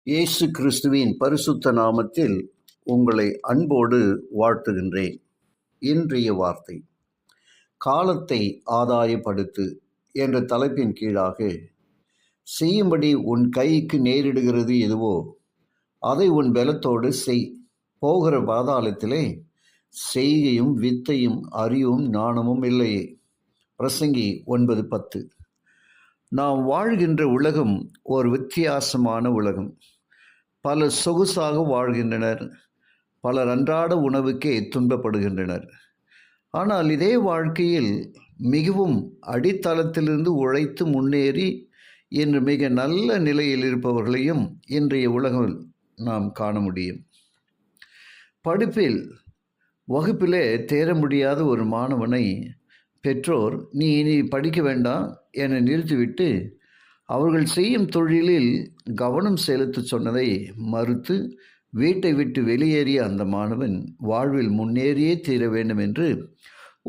இயேசு கிறிஸ்துவின் பரிசுத்த நாமத்தில் உங்களை அன்போடு வாழ்த்துகின்றேன். இன்றைய வார்த்தை, காலத்தை ஆதாயப்படுத்து என்ற தலைப்பின் கீழாக, செய்யும்படி உன் கைக்கு நேரிடுகிறது எதுவோ அதை உன் பலத்தோடு செய். போகிற பாதாளத்திலே செய்கையும் வித்தையும் அறிவும் ஞானமும் இல்லையே. பிரசங்கி 9:10. நாம் வாழ்கின்ற உலகம் ஒரு வித்தியாசமான உலகம். பலர் சொகுசாக வாழ்கின்றனர், பலர் அன்றாட உணவுக்கே துன்பப்படுகின்றனர். ஆனால் இதே வாழ்க்கையில் மிகவும் அடித்தளத்திலிருந்து உழைத்து முன்னேறி இன்று மிக நல்ல நிலையில் இருப்பவர்களையும் இன்றைய உலகில் நாம் காண முடியும். படிப்பில் வகுப்பிலே தேர முடியாத ஒரு மாணவனை பெற்றோர் நீ இனி படிக்க வேண்டாம் என நிறுத்திவிட்டு அவர்கள் செய்யும் தொழிலில் கவனம் செலுத்த சொன்னதை மறுத்து வீட்டை விட்டு வெளியேறிய அந்த மாணவன் வாழ்வில் முன்னேறியே தீர வேண்டும் என்று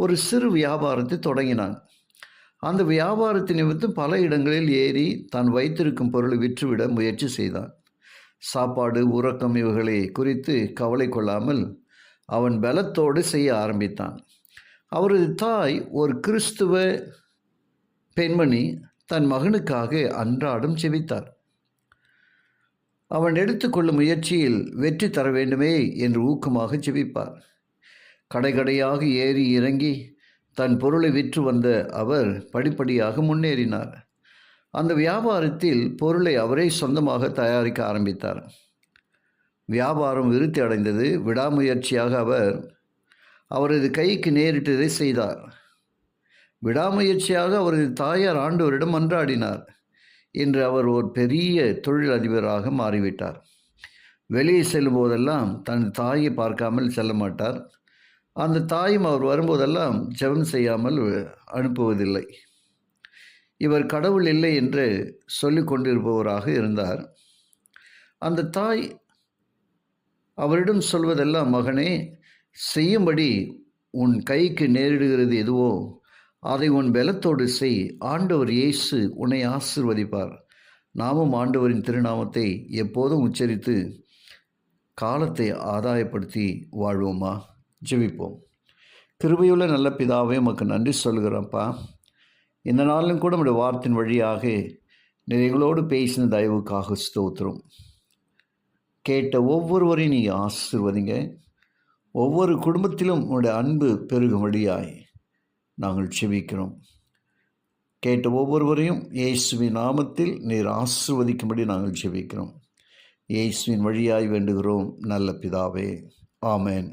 ஒரு சிறு வியாபாரத்தை தொடங்கினான். அந்த வியாபாரத்தின் நிமித்தம் பல இடங்களில் ஏறி தான் வைத்திருக்கும் பொருளை விற்றுவிட முயற்சி செய்தான். சாப்பாடு, உறக்கம் இவைகளை குறித்து கவலை கொள்ளாமல் அவன் பலத்தோடு செய்ய ஆரம்பித்தான். அவரது தாய் ஒரு கிறிஸ்துவ பெண்மணி தன் மகனுக்காக அன்றாடம் செபித்தார். அவன் எடுத்துக்கொள்ளும் முயற்சியில் வெற்றி தர வேண்டுமே என்று ஊக்கமாக செபிப்பார். கடைகடையாக ஏறி இறங்கி தன் பொருளை விற்று வந்த அவர் படிப்படியாக முன்னேறினார். அந்த வியாபாரத்தில் பொருளை அவரே சொந்தமாக தயாரிக்க ஆரம்பித்தார். வியாபாரம் விருத்தி அடைந்தது. விடாமுயற்சியாக அவர் அவரது கைக்கு நேரிட்டதை செய்தார். விடாமுயற்சியாக அவரது தாயார் ஆண்டவரிடம் மன்றாடினார். இன்று அவர் ஒரு பெரிய தொழிலதிபராக மாறிவிட்டார். வெளியே செல்லும் போதெல்லாம் தன் தாயை பார்க்காமல் செல்ல மாட்டார். அந்த தாயும் அவர் வரும்போதெல்லாம் ஜெபம் செய்யாமல் அனுப்புவதில்லை. இவர் கடவுள் இல்லை என்று சொல்லி கொண்டிருப்பவராக இருந்தார். அந்த தாய் அவரிடம் சொல்வதெல்லாம், மகனே, செய்யும்படி உன் கைக்கு நேரிடுகிறது எதுவோ அதை உன் பலத்தோடு செய். ஆண்டவர் இயேசு உன்னை ஆசீர்வதிப்பார். நாமும் ஆண்டவரின் திருநாமத்தை எப்போதும் உச்சரித்து காலத்தை ஆதாயப்படுத்தி வாழ்வோமா? ஜெபிப்போம். கிருபையுள்ள நல்ல பிதாவே, உமக்கு நன்றி சொல்கிறப்பா. இந்த நாளிலும் கூட நம்முடைய வார்த்தையின் வழியாக நீர் எங்களோடு பேசின தயவுக்காக ஸ்தோத்திரம். கேட்ட ஒவ்வொருவரையும் நீ ஆசீர்வதிங்க. ஒவ்வொரு குடும்பத்திலும் உன்னுடைய அன்பு பெருகும்படியாய் நாங்கள் செபிக்கிறோம். கேட்ட ஒவ்வொருவரையும் இயேசுவின் நாமத்தில் நீர் ஆசீர்வதிக்கும்படி நாங்கள் செபிக்கிறோம். இயேசுவின் வழியாய் வேண்டுகிறோம் நல்ல பிதாவே. ஆமென்.